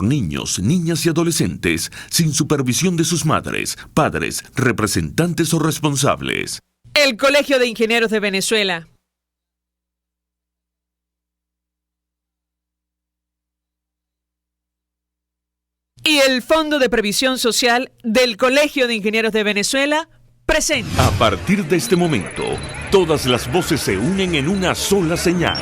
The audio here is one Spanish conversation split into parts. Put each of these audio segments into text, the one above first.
Niños, niñas y adolescentes sin supervisión de sus madres, padres, representantes o responsables. El Colegio de Ingenieros de Venezuela. Y el Fondo de Previsión Social del Colegio de Ingenieros de Venezuela presenta. A partir de este momento, todas las voces se unen en una sola señal.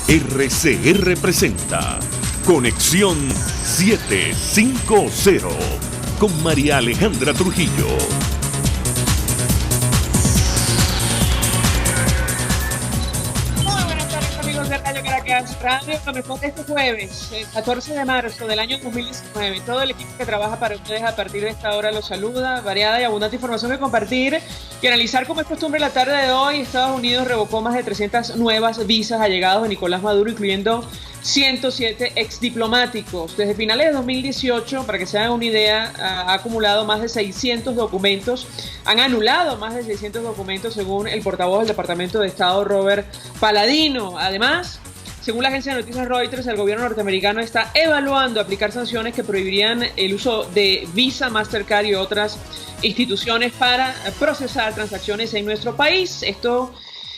RCR presenta Conexión 750 con María Alejandra Trujillo. Muy buenas tardes, amigos de Radio Caracas Radio. Lo mejor de este jueves, el 14 de marzo del año 2019. Todo el equipo que trabaja para ustedes a partir de esta hora los saluda. Variada y abundante información que compartir y analizar, como es costumbre la tarde de hoy. Estados Unidos revocó más de 300 nuevas visas allegados de Nicolás Maduro, incluyendo 107 exdiplomáticos. Desde finales de 2018, para que se hagan una idea, ha acumulado más de 600 documentos. Han anulado más de 600 documentos, según el portavoz del Departamento de Estado, Robert Paladino. Además, según la agencia de noticias Reuters, el gobierno norteamericano está evaluando aplicar sanciones que prohibirían el uso de Visa, Mastercard y otras instituciones para procesar transacciones en nuestro país. Esto,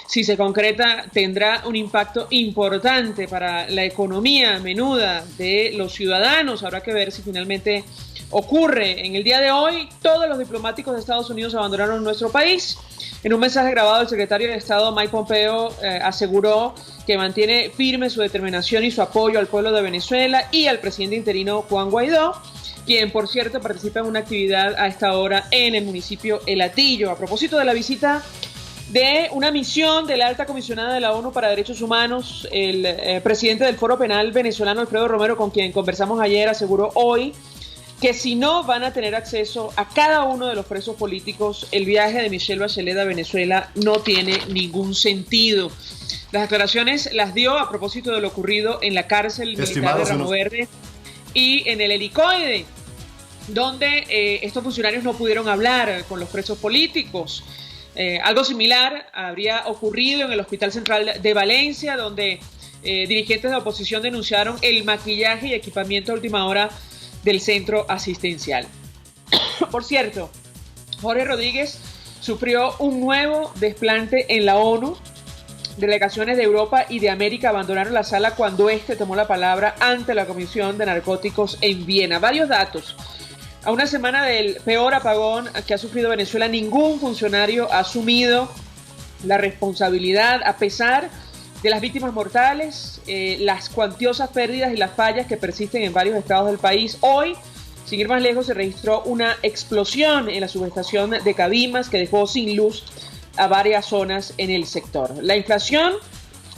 si se concreta, tendrá un impacto importante para la economía menuda de los ciudadanos. Habrá que ver si finalmente ocurre. En el día de hoy, todos los diplomáticos de Estados Unidos abandonaron nuestro país. En un mensaje grabado, el secretario de Estado, Mike Pompeo, aseguró que mantiene firme su determinación y su apoyo al pueblo de Venezuela y al presidente interino Juan Guaidó, quien, por cierto, participa en una actividad a esta hora en el municipio El Hatillo. A propósito de la visita de una misión de la alta comisionada de la ONU para Derechos Humanos, el presidente del Foro Penal venezolano, Alfredo Romero, con quien conversamos ayer, aseguró hoy que si no van a tener acceso a cada uno de los presos políticos, el viaje de Michelle Bachelet a Venezuela no tiene ningún sentido. Las declaraciones las dio a propósito de lo ocurrido en la cárcel militar de Ramo Verde y en el Helicoide, donde estos funcionarios no pudieron hablar con los presos políticos. Algo similar habría ocurrido en el Hospital Central de Valencia, donde dirigentes de oposición denunciaron el maquillaje y equipamiento de última hora del centro asistencial. Por cierto, Jorge Rodríguez sufrió un nuevo desplante en la ONU. Delegaciones de Europa y de América abandonaron la sala cuando este tomó la palabra ante la Comisión de Narcóticos en Viena. Varios datos. A una semana del peor apagón que ha sufrido Venezuela, ningún funcionario ha asumido la responsabilidad, a pesar de las víctimas mortales, las cuantiosas pérdidas y las fallas que persisten en varios estados del país. Hoy, sin ir más lejos, se registró una explosión en la subestación de Cabimas que dejó sin luz a varias zonas en el sector. La inflación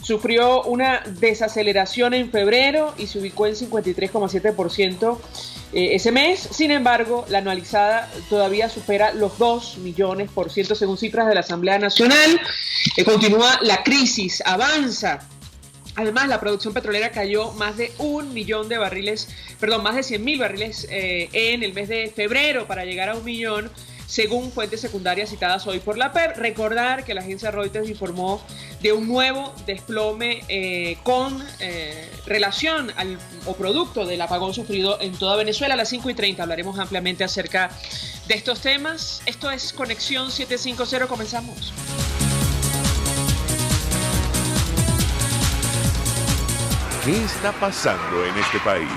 sufrió una desaceleración en febrero y se ubicó en 53,7% ese mes. Sin embargo, la anualizada todavía supera los 2 millones por ciento, según cifras de la Asamblea Nacional. Continúa la crisis, avanza. Además, la producción petrolera cayó más de 1.000.000 de barriles, más de 100.000 barriles en el mes de febrero, para llegar a 1 millón, según fuentes secundarias citadas hoy por la PEP. Recordar que la agencia Reuters informó de un nuevo desplome con relación al o producto del apagón sufrido en toda Venezuela. A las 5:30 hablaremos ampliamente acerca de estos temas. Esto es Conexión 750, comenzamos. ¿Qué está pasando en este país?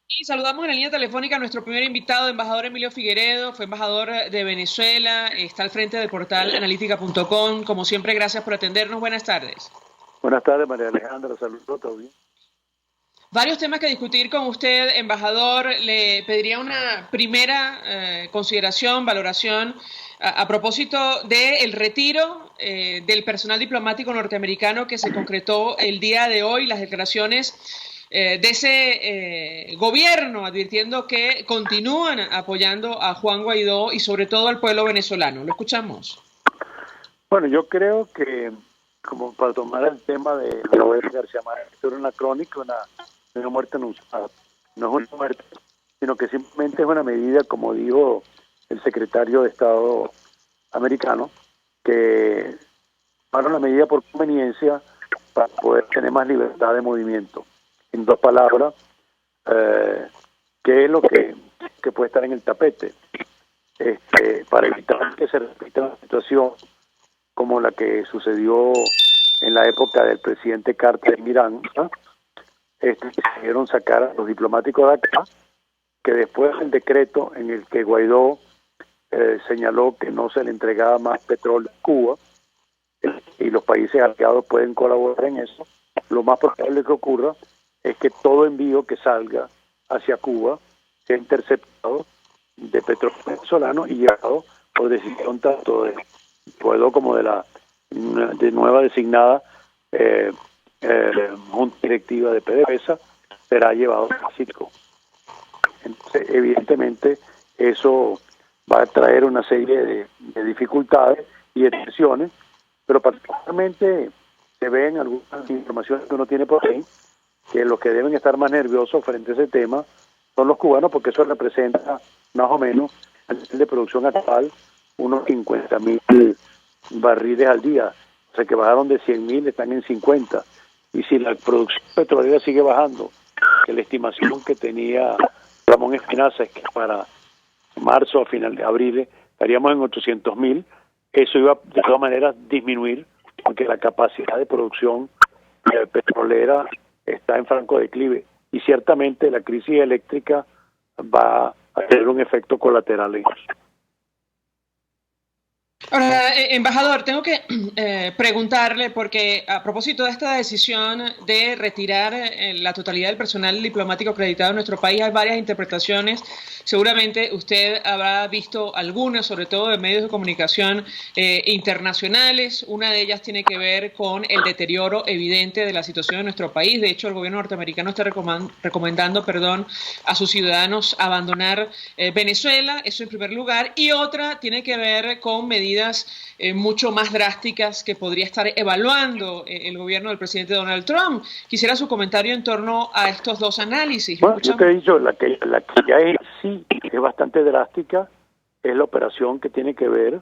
Y saludamos en la línea telefónica a nuestro primer invitado, embajador Emilio Figueredo. Fue embajador de Venezuela, está al frente del portal analítica.com. Como siempre, gracias por atendernos. Buenas tardes. Buenas tardes, María Alejandra. Saludos, ¿todo bien? Varios temas que discutir con usted, embajador. Le pediría una primera consideración, valoración a propósito del retiro del personal diplomático norteamericano que se concretó el día de hoy, las declaraciones de ese gobierno advirtiendo que continúan apoyando a Juan Guaidó y sobre todo al pueblo venezolano. Lo escuchamos. Bueno, yo creo que, como para tomar el tema de Roberto García Márquez, era una crónica, una muerte anunciada. No es una muerte, sino que simplemente es una medida, como dijo el secretario de Estado americano, que tomaron la medida por conveniencia para poder tener más libertad de movimiento. En dos palabras, ¿qué es lo que puede estar en el tapete? Para evitar que se repita una situación como la que sucedió en la época del presidente Carter en Irán, ¿no? Decidieron sacar a los diplomáticos de acá, que después del decreto en el que Guaidó señaló que no se le entregaba más petróleo a Cuba, y los países aliados pueden colaborar en eso, lo más probable que ocurra es que todo envío que salga hacia Cuba sea interceptado de petróleo venezolano y llevado por decisión tanto de Guaidó como de la nueva designada junta directiva de PDVSA, será llevado a Citgo. Entonces, evidentemente, eso va a traer una serie de dificultades y de tensiones, pero particularmente se ven algunas informaciones que uno tiene por ahí, que los que deben estar más nerviosos frente a ese tema son los cubanos, porque eso representa más o menos a nivel de producción actual unos 50.000 barriles al día, o sea que bajaron de 100.000, están en 50, y si la producción petrolera sigue bajando, que la estimación que tenía Ramón Espinaza es que para marzo a final de abril estaríamos en 800.000, eso iba de todas maneras a disminuir, porque la capacidad de producción petrolera está en franco declive, y ciertamente la crisis eléctrica va a tener un efecto colateral en eso. Ahora, embajador, tengo que preguntarle, porque a propósito de esta decisión de retirar la totalidad del personal diplomático acreditado en nuestro país, hay varias interpretaciones. Seguramente usted habrá visto algunas, sobre todo de medios de comunicación internacionales. Una de ellas tiene que ver con el deterioro evidente de la situación de nuestro país. De hecho, el gobierno norteamericano está recomendando a sus ciudadanos abandonar Venezuela, eso en primer lugar. Y otra tiene que ver con medidas mucho más drásticas que podría estar evaluando el gobierno del presidente Donald Trump. Quisiera su comentario en torno a estos dos análisis. Bueno, yo te he dicho, la que ya es sí es bastante drástica es la operación que tiene que ver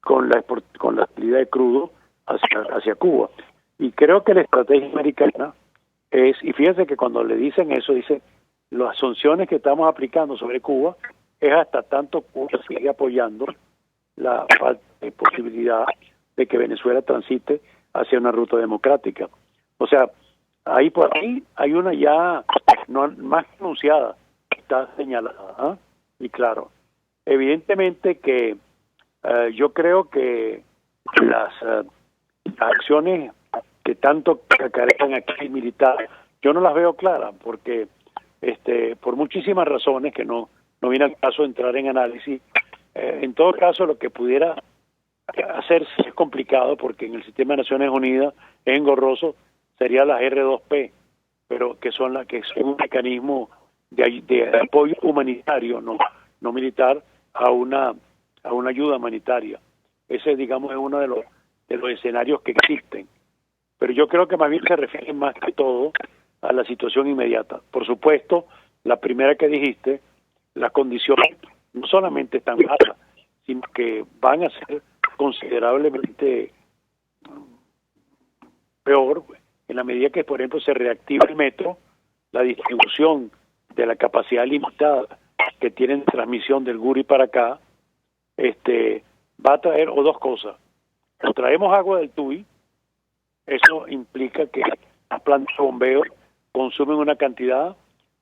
con la salida de crudo hacia Cuba. Y creo que la estrategia americana es, y fíjense que cuando le dicen eso, dicen, las sanciones que estamos aplicando sobre Cuba es hasta tanto Cuba sigue apoyando la falta de posibilidad de que Venezuela transite hacia una ruta democrática. O sea, ahí por ahí hay una ya no más anunciada, está señalada, ¿eh? Y claro, evidentemente que yo creo que las acciones que tanto carecen aquí militar, yo no las veo claras, porque por muchísimas razones que no viene al caso de entrar en análisis. En todo caso, lo que pudiera hacerse es complicado, porque en el sistema de Naciones Unidas es engorroso, sería las R2P, pero que son un mecanismo de apoyo humanitario, no militar, a una ayuda humanitaria. Ese, digamos, es uno de los escenarios que existen. Pero yo creo que más bien se refiere más que todo a la situación inmediata. Por supuesto, la primera que dijiste, las condiciones no solamente están bajas, sino que van a ser considerablemente peor en la medida que, por ejemplo, se reactiva el metro, la distribución de la capacidad limitada que tienen transmisión del Guri para acá, va a traer dos cosas. O traemos agua del Tuy, eso implica que las plantas de bombeo consumen una cantidad,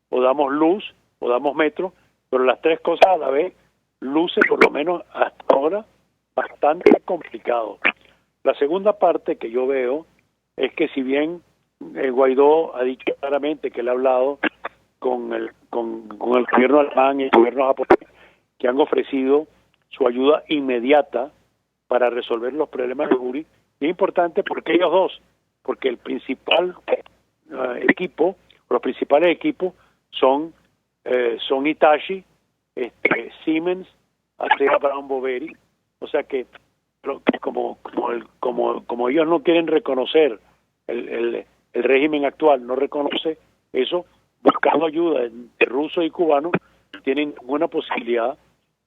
o damos luz, o damos metro, pero las tres cosas a la vez luce, por lo menos hasta ahora, bastante complicado. La segunda parte que yo veo es que, si bien Guaidó ha dicho claramente que él ha hablado con el gobierno alemán y el gobierno japonés, que han ofrecido su ayuda inmediata para resolver los problemas de Guri, y es importante porque ellos dos, porque el principal equipo, los principales equipos son Hitachi, Siemens, Asea Brown Boveri, o sea que como ellos no quieren reconocer el régimen actual, no reconoce eso, buscando ayuda de rusos y cubanos, tienen buena posibilidad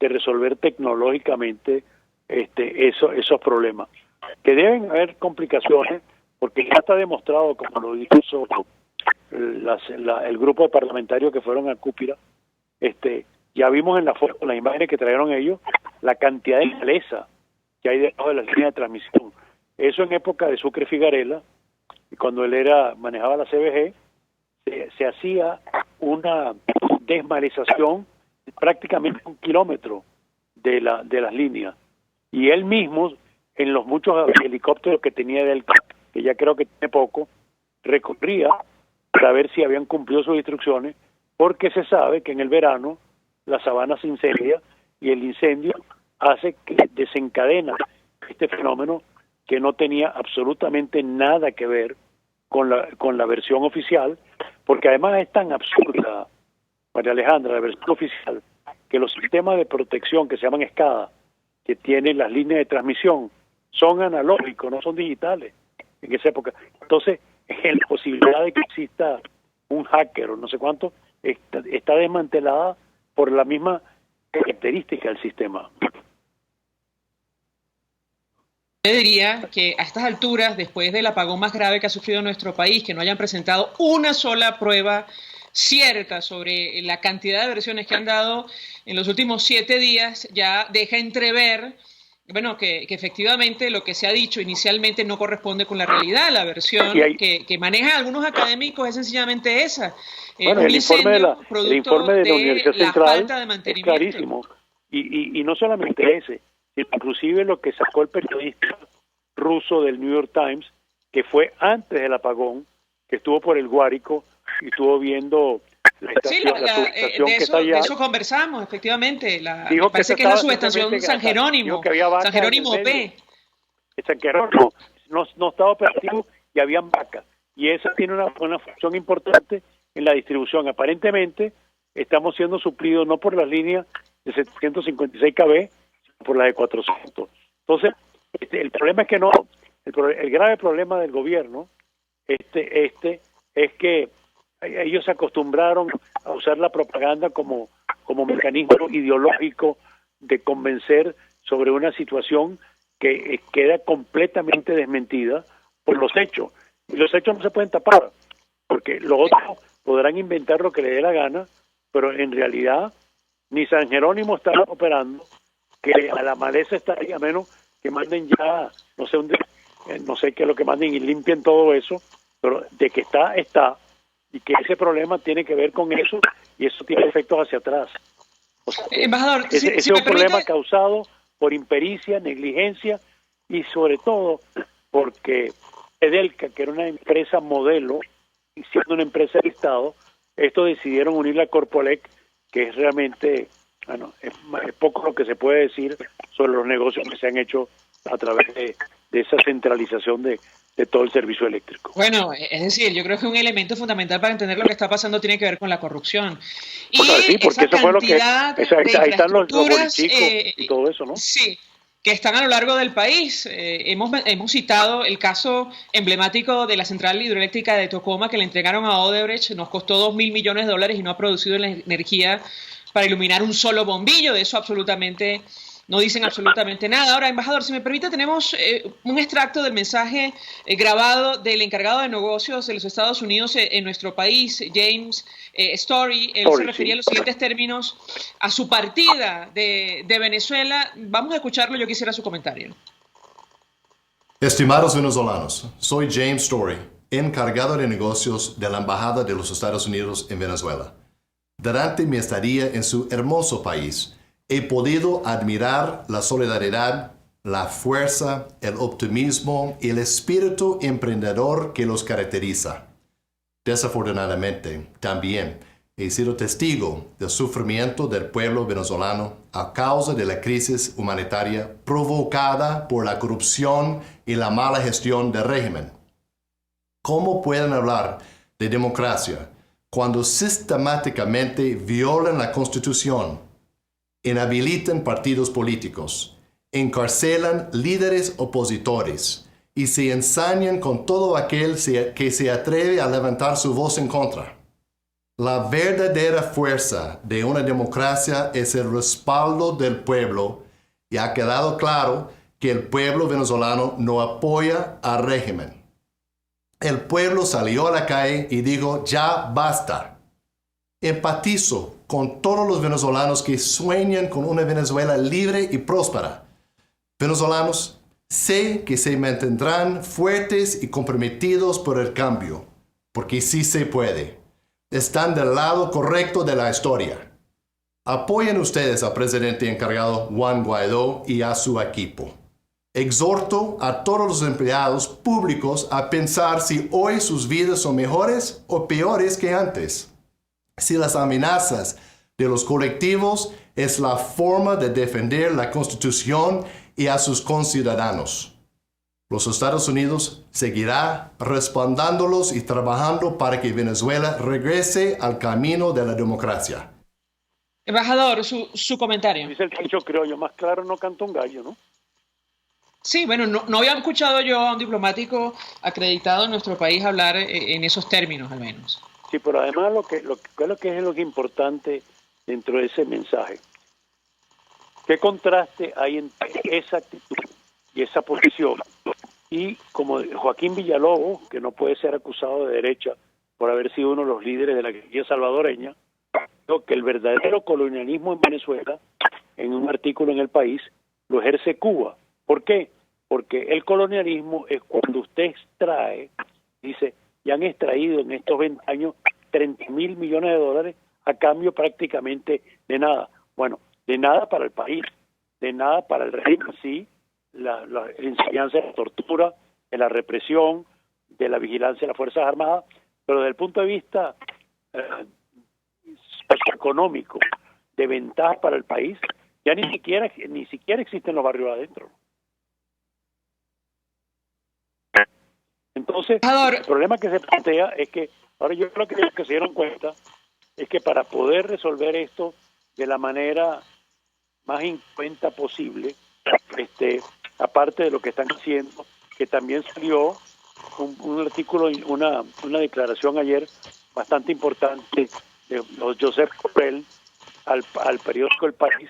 de resolver tecnológicamente esos problemas. Que deben haber complicaciones, porque ya está demostrado, como lo hizo el grupo de parlamentarios que fueron a Cúpira, ya vimos en la foto, en las imágenes que trajeron ellos, la cantidad de maleza que hay debajo de las líneas de transmisión. Eso en época de Sucre Figarela, cuando él manejaba la CBG, se hacía una desmalezación de prácticamente 1 kilómetro de las líneas. Y él mismo, en los muchos helicópteros que tenía del que ya creo que tiene poco, recorría para ver si habían cumplido sus instrucciones, porque se sabe que en el verano la sabana se incendia y el incendio hace que desencadena este fenómeno que no tenía absolutamente nada que ver con la versión oficial, porque además es tan absurda, María Alejandra, la versión oficial, que los sistemas de protección que se llaman SCADA, que tienen las líneas de transmisión, son analógicos, no son digitales en esa época. Entonces, la posibilidad de que exista un hacker o no sé cuánto, está desmantelada por la misma característica del sistema. Yo diría que a estas alturas, después del apagón más grave que ha sufrido nuestro país, que no hayan presentado una sola prueba cierta sobre la cantidad de versiones que han dado en los últimos 7 días, ya deja entrever, bueno, que efectivamente lo que se ha dicho inicialmente no corresponde con la realidad. La versión que manejan algunos académicos es sencillamente esa. Bueno, el informe de la Universidad Central falta de mantenimiento. Es clarísimo. Y no solamente ese, inclusive lo que sacó el periodista ruso del New York Times, que fue antes del apagón, que estuvo por el Guárico y estuvo viendo la estación, la subestación que está allá. De eso conversamos, efectivamente. Dijo parece que es la subestación San Jerónimo. San Jerónimo P. San Jerónimo no estaba operativo y habían vacas. Y esa tiene una función importante en la distribución. Aparentemente estamos siendo suplidos no por las líneas de 756 kb, sino por las de 400. Entonces, el problema es que el grave problema del gobierno es que ellos se acostumbraron a usar la propaganda como mecanismo ideológico de convencer sobre una situación que queda completamente desmentida por los hechos. Y los hechos no se pueden tapar, porque los otros podrán inventar lo que les dé la gana, pero en realidad ni San Jerónimo está operando, que a la maleza estaría, a menos que manden ya, no sé qué es lo que manden y limpien todo eso, pero de que está, y que ese problema tiene que ver con eso, y eso tiene efectos hacia atrás. O sea, embajador, ese es un problema causado por impericia, negligencia, y sobre todo porque Edelca, que era una empresa modelo, y siendo una empresa de Estado, estos decidieron unir la Corpolec, que es realmente, es poco lo que se puede decir sobre los negocios que se han hecho a través de esa centralización de todo el servicio eléctrico. Bueno, es decir, yo creo que un elemento fundamental para entender lo que está pasando tiene que ver con la corrupción. Y bueno, sí, porque eso fue lo que... ahí están los bolichicos y todo eso, ¿no? Sí, que están a lo largo del país. Hemos citado el caso emblemático de la central hidroeléctrica de Tocoma, que le entregaron a Odebrecht, nos costó $2.000 millones y no ha producido la energía para iluminar un solo bombillo. De eso no dicen absolutamente nada. Ahora, embajador, si me permite, tenemos un extracto del mensaje grabado del encargado de negocios de los Estados Unidos en nuestro país, James Story. Él se refería a los siguientes términos a su partida de Venezuela. Vamos a escucharlo, yo quisiera su comentario. Estimados venezolanos, soy James Story, encargado de negocios de la Embajada de los Estados Unidos en Venezuela. Durante mi estadía en su hermoso país, he podido admirar la solidaridad, la fuerza, el optimismo y el espíritu emprendedor que los caracteriza. Desafortunadamente, también he sido testigo del sufrimiento del pueblo venezolano a causa de la crisis humanitaria provocada por la corrupción y la mala gestión del régimen. ¿Cómo pueden hablar de democracia cuando sistemáticamente violan la Constitución, inhabilitan partidos políticos, encarcelan líderes opositores y se ensañan con todo aquel que se atreve a levantar su voz en contra? La verdadera fuerza de una democracia es el respaldo del pueblo, y ha quedado claro que el pueblo venezolano no apoya al régimen. el pueblo salió a la calle y dijo, ya basta. Empatizo con todos los venezolanos que sueñan con una Venezuela libre y próspera. Venezolanos, sé que se mantendrán fuertes y comprometidos por el cambio, porque sí se puede. Están del lado correcto de la historia. Apoyen ustedes al presidente encargado Juan Guaidó y a su equipo. Exhorto a todos los empleados públicos a pensar si hoy sus vidas son mejores o peores que antes. Si las amenazas de los colectivos es la forma de defender la Constitución y a sus conciudadanos. Los Estados Unidos seguirá respaldándolos y trabajando para que Venezuela regrese al camino de la democracia. Embajador, su comentario. Dice el dicho criollo, más claro no canta un gallo, ¿no? Sí, bueno, no había escuchado yo a un diplomático acreditado en nuestro país hablar en esos términos, al menos. Sí, pero además lo que es lo que importante dentro de ese mensaje. ¿Qué contraste hay entre esa actitud y esa posición? Y como Joaquín Villalobos, que no puede ser acusado de derecha por haber sido uno de los líderes de la guerrilla salvadoreña, dijo que el verdadero colonialismo en Venezuela, en un artículo en El País, lo ejerce Cuba. ¿Por qué? Porque el colonialismo es cuando usted extrae, dice, y han extraído en estos 20 años 30.000 millones de dólares a cambio prácticamente de nada. Bueno, de nada para el país, de nada para el régimen, sí, la enseñanza de la tortura, de la represión, de la vigilancia de las Fuerzas Armadas, pero desde el punto de vista socioeconómico, de ventaja para el país, ya ni siquiera existen los barrios adentro. Entonces, el problema que se plantea es que, ahora yo creo que se dieron cuenta, es que para poder resolver esto de la manera más incuenta posible, aparte de lo que están haciendo, que también salió un artículo, una declaración ayer bastante importante de Josep Borrell al periódico El País,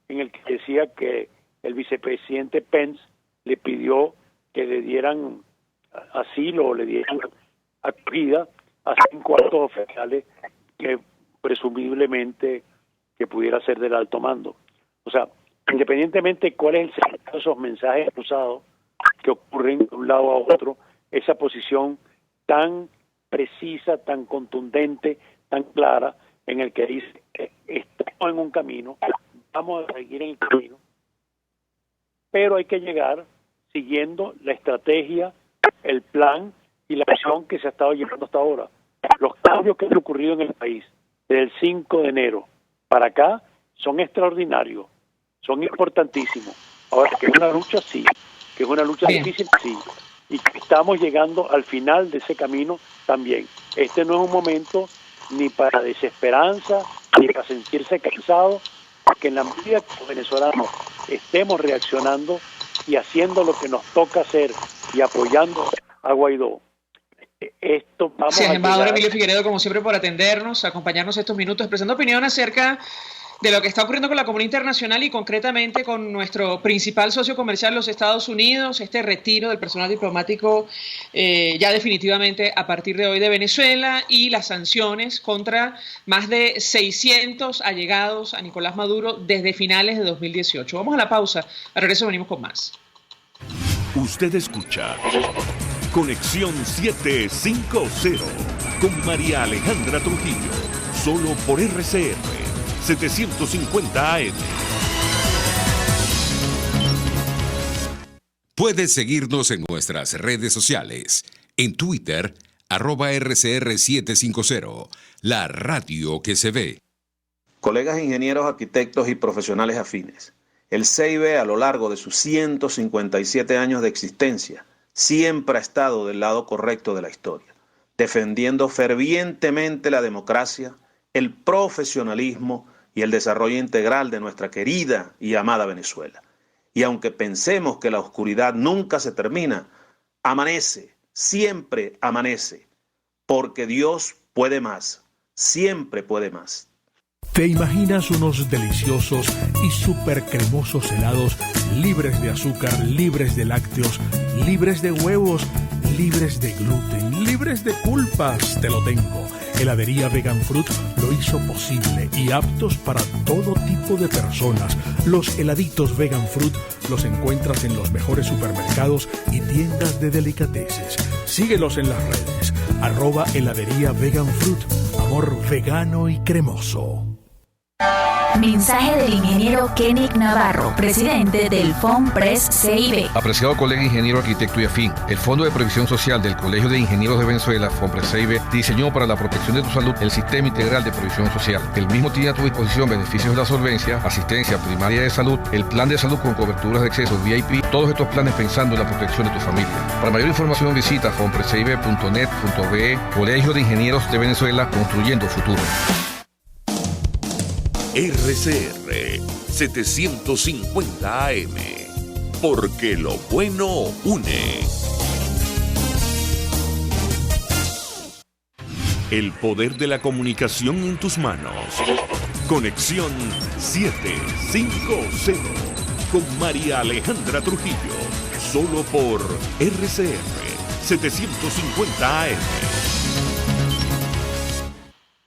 en el que decía que el vicepresidente Pence le pidió que le dieran asilo o le dieran acogida a 5 altos oficiales que presumiblemente que pudiera ser del alto mando. O sea, independientemente de cuál es el sentido de esos mensajes cruzados que ocurren de un lado a otro, esa posición tan precisa, tan contundente, tan clara, en el que dice, estamos en un camino, vamos a seguir en el camino, pero hay que llegar siguiendo la estrategia, el plan y la acción que se ha estado llevando hasta ahora. Los cambios que han ocurrido en el país desde el 5 de enero para acá son extraordinarios, son importantísimos. Ahora, que es una lucha, sí, que es una lucha difícil, sí, y que estamos llegando al final de ese camino también. Este no es un momento ni para desesperanza, ni para sentirse cansado, porque en la medida que los venezolanos estemos reaccionando y haciendo lo que nos toca hacer y apoyando a Guaidó, esto vamos a embajador llegar. Emilio Figueredo, como siempre, por atendernos, acompañarnos estos minutos, expresando opinión acerca de lo que está ocurriendo con la comunidad internacional y concretamente con nuestro principal socio comercial, los Estados Unidos, este retiro del personal diplomático ya definitivamente a partir de hoy de Venezuela y las sanciones contra más de 600 allegados a Nicolás Maduro desde finales de 2018. Vamos a la pausa, al regreso venimos con más. Usted escucha Conexión 750 con María Alejandra Trujillo, solo por RCR 750 AM. Puedes seguirnos en nuestras redes sociales. En Twitter, @RCR750, la radio que se ve. Colegas ingenieros, arquitectos y profesionales afines, el CIB a lo largo de sus 157 años de existencia siempre ha estado del lado correcto de la historia, defendiendo fervientemente la democracia, el profesionalismo y el desarrollo integral de nuestra querida y amada Venezuela. Y aunque pensemos que la oscuridad nunca se termina, amanece, siempre amanece, porque Dios puede más, siempre puede más. ¿Te imaginas unos deliciosos y súper cremosos helados libres de azúcar, libres de lácteos, libres de huevos, libres de gluten, libres de culpas, te lo tengo. Heladería Vegan Fruit lo hizo posible y aptos para todo tipo de personas. Los heladitos Vegan Fruit los encuentras en los mejores supermercados y tiendas de delicateces. Síguelos en las redes, @heladería Vegan Fruit, amor vegano y cremoso. Mensaje del ingeniero Kenick Navarro, presidente del FOMPRES CIB. Apreciado colega ingeniero, arquitecto y afín, el Fondo de Previsión Social del Colegio de Ingenieros de Venezuela, FOMPRES CIB, diseñó para la protección de tu salud el Sistema Integral de Previsión Social. El mismo tiene a tu disposición beneficios de la solvencia, asistencia primaria de salud, el plan de salud con coberturas de acceso VIP, todos estos planes pensando en la protección de tu familia. Para mayor información visita fomprescib.net.be, Colegio de Ingenieros de Venezuela, construyendo futuro. RCR 750 AM, porque lo bueno une. El poder de la comunicación en tus manos. Conexión 750 con María Alejandra Trujillo, solo por RCR 750 AM.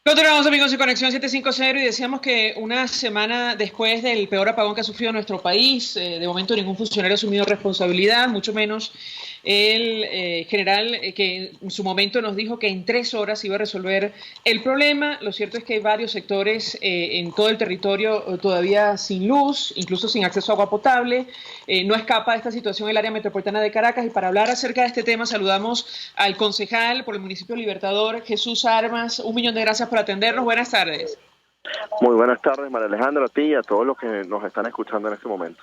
Continuamos, amigos, en Conexión 750 y decíamos que una semana después del peor apagón que ha sufrido nuestro país, de momento ningún funcionario ha asumido responsabilidad, mucho menos el general que en su momento nos dijo que en 3 horas iba a resolver el problema. Lo cierto es que hay varios sectores en todo el territorio todavía sin luz, incluso sin acceso a agua potable. No escapa de esta situación el área metropolitana de Caracas, y para hablar acerca de este tema saludamos al concejal por el municipio Libertador, Jesús Armas. 1.000.000 de gracias por atendernos. Buenas tardes. Muy buenas tardes, María Alejandra, a ti y a todos los que nos están escuchando en este momento.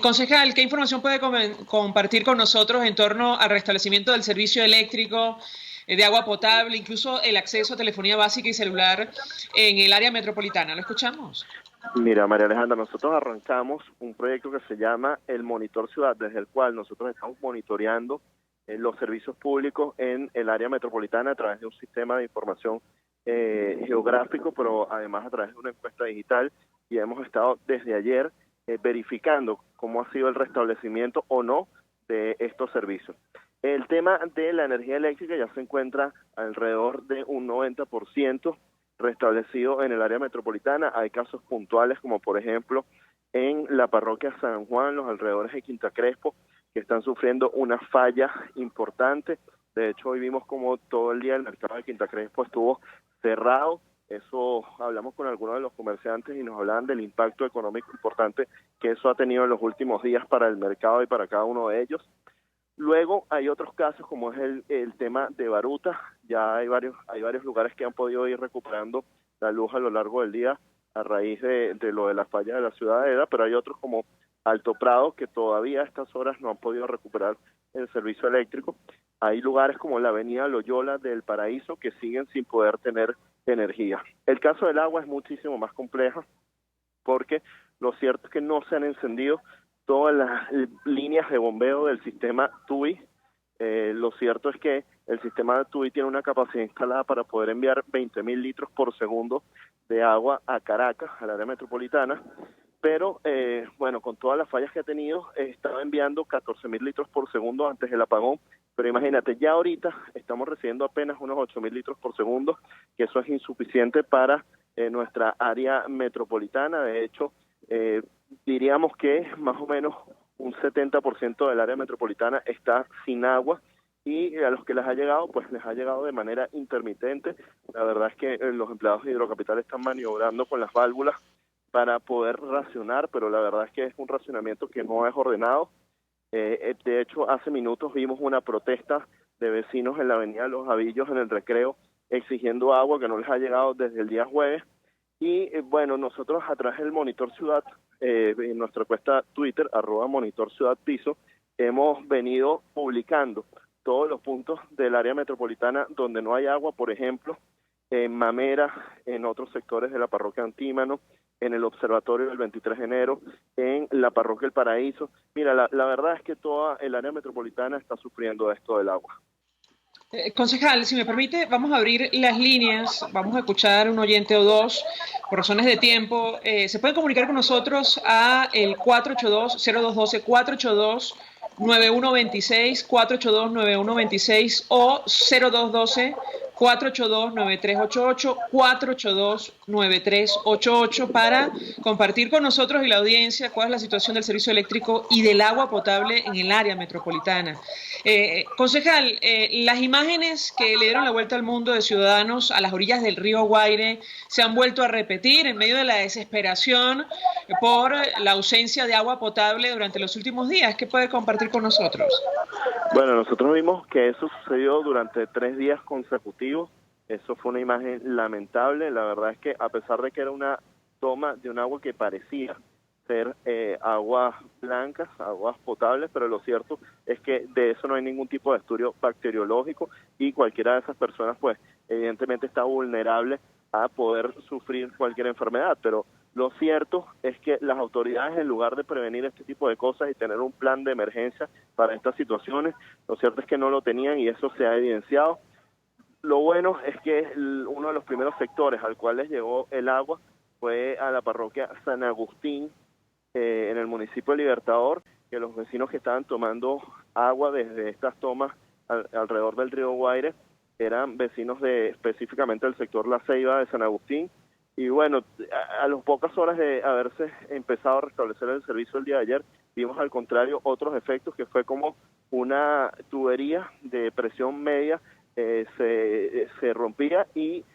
Concejal, ¿qué información puede compartir con nosotros en torno al restablecimiento del servicio eléctrico, de agua potable, incluso el acceso a telefonía básica y celular en el área metropolitana? ¿Lo escuchamos? Mira, María Alejandra, nosotros arrancamos un proyecto que se llama el Monitor Ciudad, desde el cual nosotros estamos monitoreando los servicios públicos en el área metropolitana a través de un sistema de información geográfico, pero además a través de una encuesta digital, y hemos estado desde ayer verificando cómo ha sido el restablecimiento o no de estos servicios. El tema de la energía eléctrica ya se encuentra alrededor de un 90% restablecido en el área metropolitana. Hay casos puntuales como por ejemplo en la parroquia San Juan, los alrededores de Quinta Crespo, que están sufriendo una falla importante. De hecho, hoy vimos como todo el día el mercado de Quinta Crespo estuvo cerrado. Eso, hablamos con algunos de los comerciantes y nos hablaban del impacto económico importante que eso ha tenido en los últimos días para el mercado y para cada uno de ellos. Luego hay otros casos como es el tema de Baruta. Ya hay varios lugares que han podido ir recuperando la luz a lo largo del día a raíz de lo de la falla de la ciudadela, pero hay otros como Alto Prado que todavía a estas horas no han podido recuperar el servicio eléctrico. Hay lugares como la avenida Loyola del Paraíso que siguen sin poder tener energía. El caso del agua es muchísimo más compleja porque lo cierto es que no se han encendido todas las líneas de bombeo del sistema TUI. Lo cierto es que el sistema TUI tiene una capacidad instalada para poder enviar 20.000 litros por segundo de agua a Caracas, al área metropolitana, pero bueno, con todas las fallas que ha tenido, estaba enviando 14.000 litros por segundo antes del apagón. Pero imagínate, ya ahorita estamos recibiendo apenas unos 8.000 litros por segundo, que eso es insuficiente para nuestra área metropolitana. De hecho, diríamos que más o menos un 70% del área metropolitana está sin agua, y a los que les ha llegado, pues les ha llegado de manera intermitente. La verdad es que los empleados de Hidrocapital están maniobrando con las válvulas para poder racionar, pero la verdad es que es un racionamiento que no es ordenado. De hecho, hace minutos vimos una protesta de vecinos en la avenida Los Avillos, en el Recreo, exigiendo agua que no les ha llegado desde el día jueves. Y bueno, nosotros a través del Monitor Ciudad, en nuestra cuenta Twitter, @MonitorCiudadPiso, hemos venido publicando todos los puntos del área metropolitana donde no hay agua, por ejemplo, en Mamera, en otros sectores de la parroquia Antímano, en el observatorio del 23 de enero, en la parroquia El Paraíso. Mira, la verdad es que toda el área metropolitana está sufriendo esto del agua. Concejal, si me permite, vamos a abrir las líneas, vamos a escuchar un oyente o dos, por razones de tiempo. Se pueden comunicar con nosotros a el 482-0212, 482-9126, 482-9126 o 0212-482-9388, 482-9388 para compartir con nosotros y la audiencia cuál es la situación del servicio eléctrico y del agua potable en el área metropolitana. Concejal, las imágenes que le dieron la vuelta al mundo de ciudadanos a las orillas del río Guaire se han vuelto a repetir en medio de la desesperación por la ausencia de agua potable durante los últimos días. ¿Qué puede compartir con nosotros? Bueno, nosotros vimos que eso sucedió durante 3 días consecutivos. Eso fue una imagen lamentable. La verdad es que a pesar de que era una toma de un agua que parecía ser aguas blancas, aguas potables, pero lo cierto es que de eso no hay ningún tipo de estudio bacteriológico y cualquiera de esas personas pues evidentemente está vulnerable a poder sufrir cualquier enfermedad, pero lo cierto es que las autoridades, en lugar de prevenir este tipo de cosas y tener un plan de emergencia para estas situaciones, lo cierto es que no lo tenían y eso se ha evidenciado. Lo bueno es que uno de los primeros sectores al cual les llegó el agua fue a la parroquia San Agustín, en el municipio de Libertador, que los vecinos que estaban tomando agua desde estas tomas alrededor del río Guaire eran vecinos específicamente del sector La Ceiba de San Agustín. Y bueno, a las pocas horas de haberse empezado a restablecer el servicio el día de ayer, vimos al contrario otros efectos, que fue como una tubería de presión media se rompía y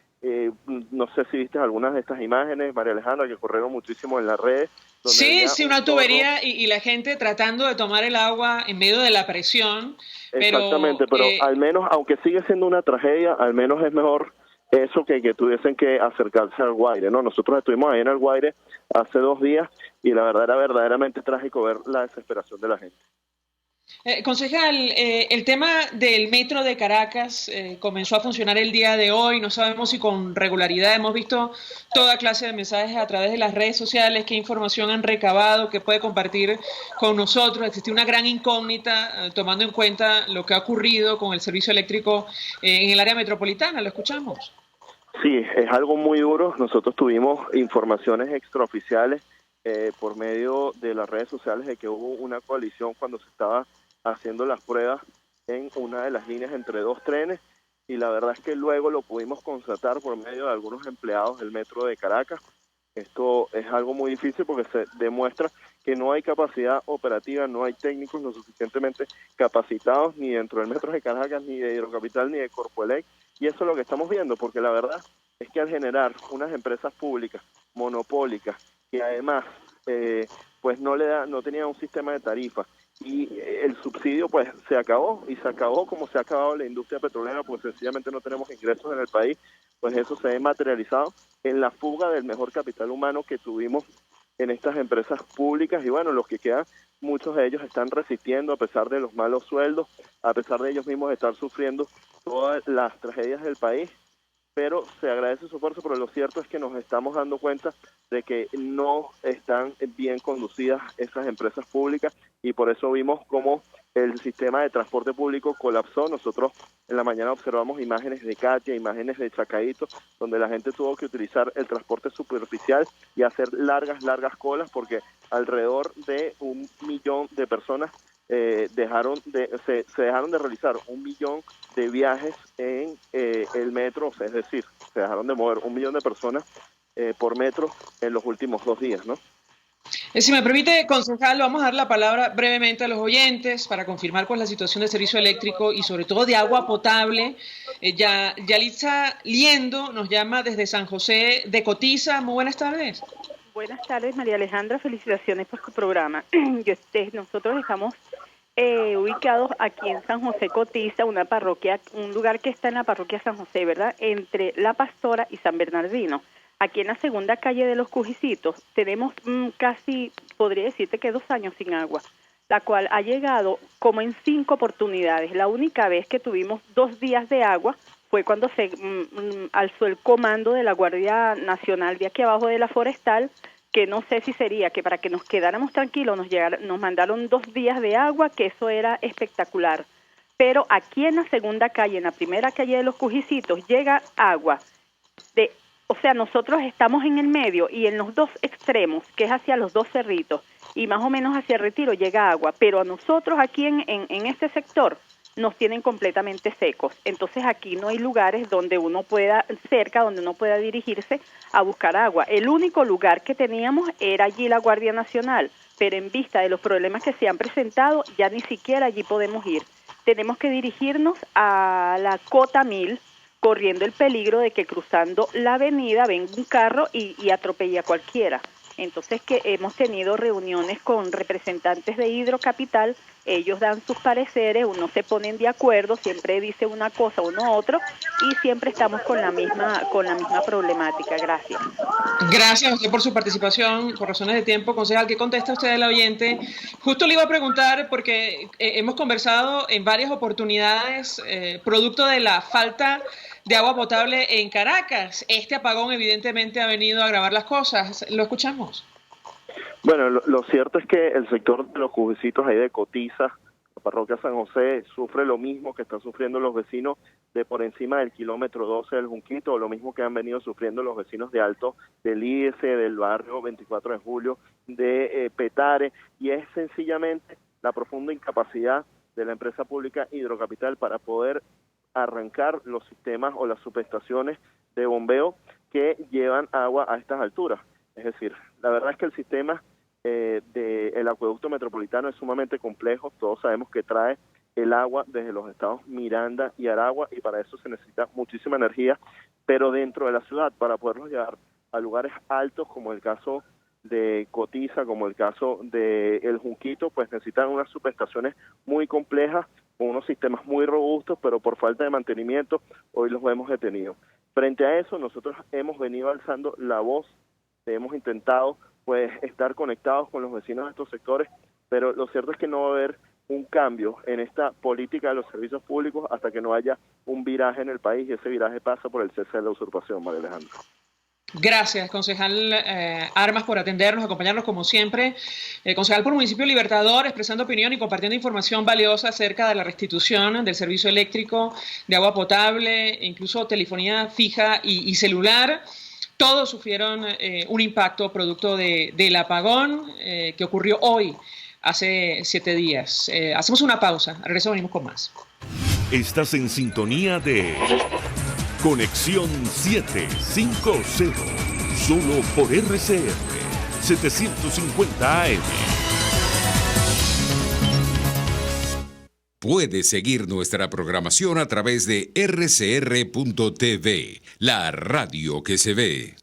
no sé si viste algunas de estas imágenes, María Alejandra, que corrieron muchísimo en las redes. Sí, una tubería y la gente tratando de tomar el agua en medio de la presión. Exactamente, pero al menos, aunque sigue siendo una tragedia, al menos es mejor eso que tuviesen que acercarse al Guaire, ¿no? Nosotros estuvimos ahí en el Guaire hace 2 días y la verdad era verdaderamente trágico ver la desesperación de la gente. Concejal, el tema del metro de Caracas comenzó a funcionar el día de hoy, no sabemos si con regularidad, hemos visto toda clase de mensajes a través de las redes sociales, qué información han recabado, qué puede compartir con nosotros. Existe una gran incógnita tomando en cuenta lo que ha ocurrido con el servicio eléctrico en el área metropolitana, ¿lo escuchamos? Sí, es algo muy duro. Nosotros tuvimos informaciones extraoficiales por medio de las redes sociales de que hubo una coalición cuando se estaba haciendo las pruebas en una de las líneas entre 2 trenes y la verdad es que luego lo pudimos constatar por medio de algunos empleados del metro de Caracas. Esto es algo muy difícil porque se demuestra que no hay capacidad operativa, no hay técnicos lo suficientemente capacitados ni dentro del metro de Caracas, ni de Hidrocapital, ni de Corpoelec, y eso es lo que estamos viendo, porque la verdad es que al generar unas empresas públicas monopólicas que además pues no tenía un sistema de tarifas y el subsidio pues se acabó y se acabó como se ha acabado la industria petrolera, pues sencillamente no tenemos ingresos en el país, pues eso se ve materializado en la fuga del mejor capital humano que tuvimos en estas empresas públicas y bueno, los que quedan, muchos de ellos están resistiendo a pesar de los malos sueldos, a pesar de ellos mismos estar sufriendo todas las tragedias del país, pero se agradece su esfuerzo, pero lo cierto es que nos estamos dando cuenta de que no están bien conducidas esas empresas públicas y por eso vimos cómo el sistema de transporte público colapsó. Nosotros en la mañana observamos imágenes de Katia, imágenes de Chacaíto, donde la gente tuvo que utilizar el transporte superficial y hacer largas colas porque alrededor de 1 millón de personas se dejaron de realizar 1 millón de viajes en el metro, es decir, se dejaron de mover 1 millón de personas por metro en los últimos 2 días, ¿no? Si me permite, concejal, vamos a dar la palabra brevemente a los oyentes para confirmar cuál es la situación del servicio eléctrico y sobre todo de agua potable. Yalitza Liendo nos llama desde San José de Cotiza. Muy buenas tardes. Buenas tardes, María Alejandra. Felicitaciones por su programa. Nosotros estamos ubicados aquí en San José Cotiza, una parroquia, un lugar que está en la parroquia San José, ¿verdad? Entre La Pastora y San Bernardino. Aquí en la segunda calle de Los Cujicitos tenemos casi, podría decirte que 2 años sin agua, la cual ha llegado como en 5 oportunidades. La única vez que tuvimos 2 días de agua fue cuando se alzó el comando de la Guardia Nacional de aquí abajo de la Forestal, que no sé si sería que para que nos quedáramos tranquilos nos mandaron 2 días de agua, que eso era espectacular. Pero aquí en la segunda calle, en la primera calle de Los Cujicitos, llega agua o sea, nosotros estamos en el medio y en los 2 extremos, que es hacia los 2 cerritos, y más o menos hacia el Retiro llega agua, pero a nosotros aquí en este sector nos tienen completamente secos. Entonces aquí no hay lugares donde uno pueda dirigirse a buscar agua. El único lugar que teníamos era allí la Guardia Nacional, pero en vista de los problemas que se han presentado, ya ni siquiera allí podemos ir. Tenemos que dirigirnos a la Cota 1000, corriendo el peligro de que cruzando la avenida venga un carro y atropelle a cualquiera. Entonces que hemos tenido reuniones con representantes de Hidrocapital, ellos dan sus pareceres, uno se ponen de acuerdo, siempre dice una cosa, uno otro, y siempre estamos con la misma problemática. Gracias. Gracias a usted por su participación. Por razones de tiempo, concejal, ¿qué contesta usted al oyente? Justo le iba a preguntar, porque hemos conversado en varias oportunidades, producto de la falta de agua potable en Caracas. Este apagón evidentemente ha venido a agravar las cosas. ¿Lo escuchamos? Bueno, lo cierto es que el sector de los cubecitos ahí de Cotiza, la parroquia San José, sufre lo mismo que están sufriendo los vecinos de por encima del kilómetro 12 del Junquito, o lo mismo que han venido sufriendo los vecinos de Alto del IES, del barrio 24 de Julio, de Petare, y es sencillamente la profunda incapacidad de la empresa pública Hidrocapital para poder arrancar los sistemas o las subestaciones de bombeo que llevan agua a estas alturas. Es decir, la verdad es que el sistema del acueducto metropolitano es sumamente complejo. Todos sabemos que trae el agua desde los estados Miranda y Aragua, y para eso se necesita muchísima energía, pero dentro de la ciudad, para poderlos llevar a lugares altos, como el caso de Cotiza, como el caso de El Junquito, pues necesitan unas subestaciones muy complejas, con unos sistemas muy robustos, pero por falta de mantenimiento hoy los vemos detenidos. Frente a eso, nosotros hemos venido alzando la voz, hemos intentado pues estar conectados con los vecinos de estos sectores, pero lo cierto es que no va a haber un cambio en esta política de los servicios públicos hasta que no haya un viraje en el país, y ese viraje pasa por el cese de la usurpación, María Alejandra. Gracias, concejal Armas, por atendernos, acompañarnos como siempre. Concejal por Municipio Libertador, expresando opinión y compartiendo información valiosa acerca de la restitución del servicio eléctrico, de agua potable, incluso telefonía fija y celular. Todos sufrieron un impacto producto del apagón que ocurrió hoy, hace 7 días. Hacemos una pausa, al regreso venimos con más. Estás en sintonía de Conexión 750, solo por RCR 750 AM. Puedes seguir nuestra programación a través de rcr.tv, la radio que se ve.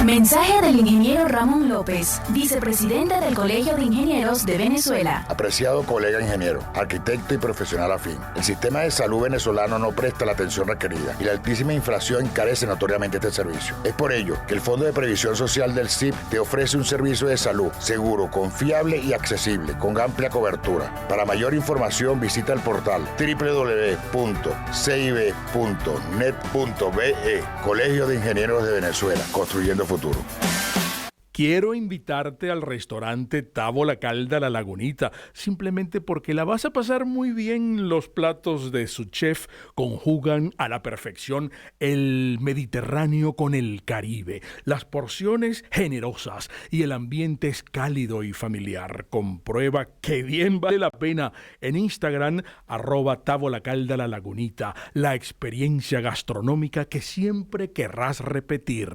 Mensaje del ingeniero Ramón López, vicepresidente del Colegio de Ingenieros de Venezuela. Apreciado colega ingeniero, arquitecto y profesional afín, el sistema de salud venezolano no presta la atención requerida y la altísima inflación encarece notoriamente este servicio. Es por ello que el Fondo de Previsión Social del CIP te ofrece un servicio de salud seguro, confiable y accesible, con amplia cobertura. Para mayor información visita el portal www.cib.net.be. Colegio de Ingenieros de Venezuela, construyendo futuro. Quiero invitarte al restaurante Tavo La Calda La Lagunita, simplemente porque la vas a pasar muy bien. Los platos de su chef conjugan a la perfección el Mediterráneo con el Caribe, las porciones generosas y el ambiente es cálido y familiar. Comprueba que bien vale la pena en Instagram, @Tavo La Calda La Lagunita, la experiencia gastronómica que siempre querrás repetir.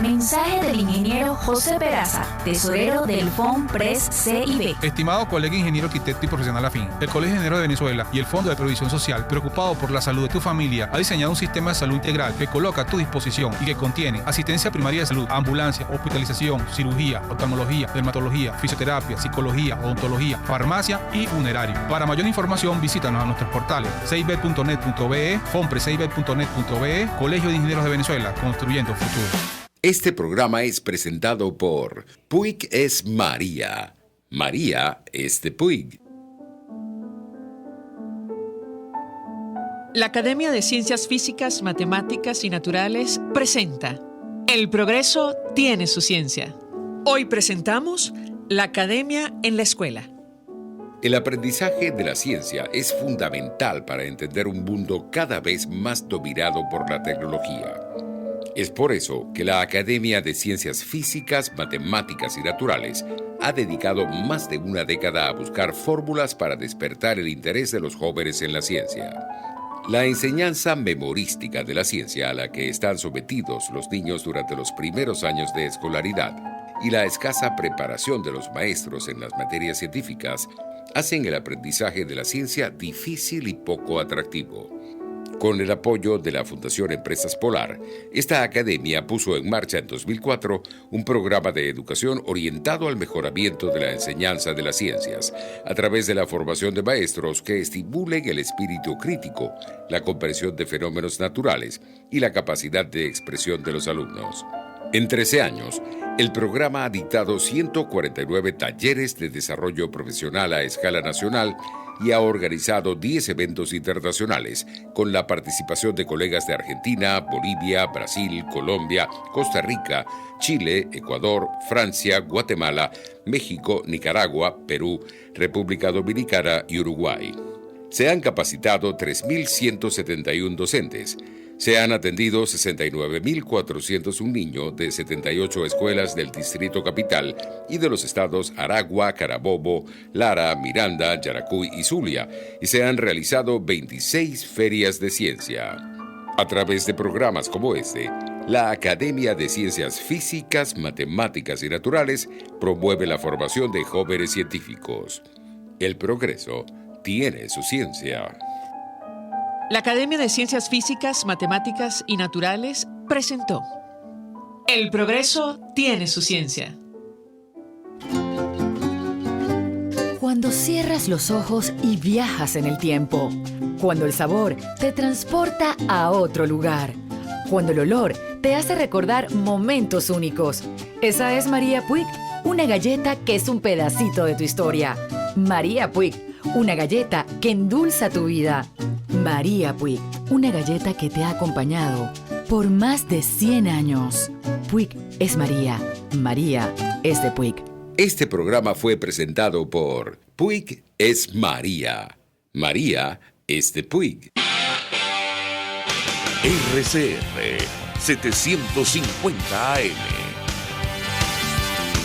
Mensaje del ingeniero José Peraza, tesorero del FOMPRES CIB. Estimado colega ingeniero, arquitecto y profesional afín, el Colegio de Ingenieros de Venezuela y el Fondo de Previsión Social, preocupado por la salud de tu familia, ha diseñado un sistema de salud integral que coloca a tu disposición y que contiene asistencia primaria de salud, ambulancia, hospitalización, cirugía, oftalmología, dermatología, fisioterapia, psicología, odontología, farmacia y funerario. Para mayor información, visítanos a nuestros portales cib.net.be, fomprescib.net.be, Colegio de Ingenieros de Venezuela, construyendo futuro. Este programa es presentado por Puig es María. María es de Puig. La Academia de Ciencias Físicas, Matemáticas y Naturales presenta El progreso tiene su ciencia. Hoy presentamos la Academia en la escuela. El aprendizaje de la ciencia es fundamental para entender un mundo cada vez más dominado por la tecnología. Es por eso que la Academia de Ciencias Físicas, Matemáticas y Naturales ha dedicado más de una década a buscar fórmulas para despertar el interés de los jóvenes en la ciencia. La enseñanza memorística de la ciencia a la que están sometidos los niños durante los primeros años de escolaridad y la escasa preparación de los maestros en las materias científicas hacen el aprendizaje de la ciencia difícil y poco atractivo. Con el apoyo de la Fundación Empresas Polar, esta academia puso en marcha en 2004 un programa de educación orientado al mejoramiento de la enseñanza de las ciencias, a través de la formación de maestros que estimulen el espíritu crítico, la comprensión de fenómenos naturales y la capacidad de expresión de los alumnos. En 13 años, el programa ha dictado 149 talleres de desarrollo profesional a escala nacional y ha organizado 10 eventos internacionales con la participación de colegas de Argentina, Bolivia, Brasil, Colombia, Costa Rica, Chile, Ecuador, Francia, Guatemala, México, Nicaragua, Perú, República Dominicana y Uruguay. Se han capacitado 3.171 docentes. Se han atendido 69.401 niños de 78 escuelas del Distrito Capital y de los estados Aragua, Carabobo, Lara, Miranda, Yaracuy y Zulia, y se han realizado 26 ferias de ciencia. A través de programas como este, la Academia de Ciencias Físicas, Matemáticas y Naturales promueve la formación de jóvenes científicos. El progreso tiene su ciencia. La Academia de Ciencias Físicas, Matemáticas y Naturales presentó El progreso tiene su ciencia. Cuando cierras los ojos y viajas en el tiempo. Cuando el sabor te transporta a otro lugar. Cuando el olor te hace recordar momentos únicos. Esa es María Puig, una galleta que es un pedacito de tu historia. María Puig, una galleta que endulza tu vida. María Puig, una galleta que te ha acompañado por más de 100 años. Puig es María. María es de Puig. Este programa fue presentado por Puig es María. María es de Puig. RCR 750 AM.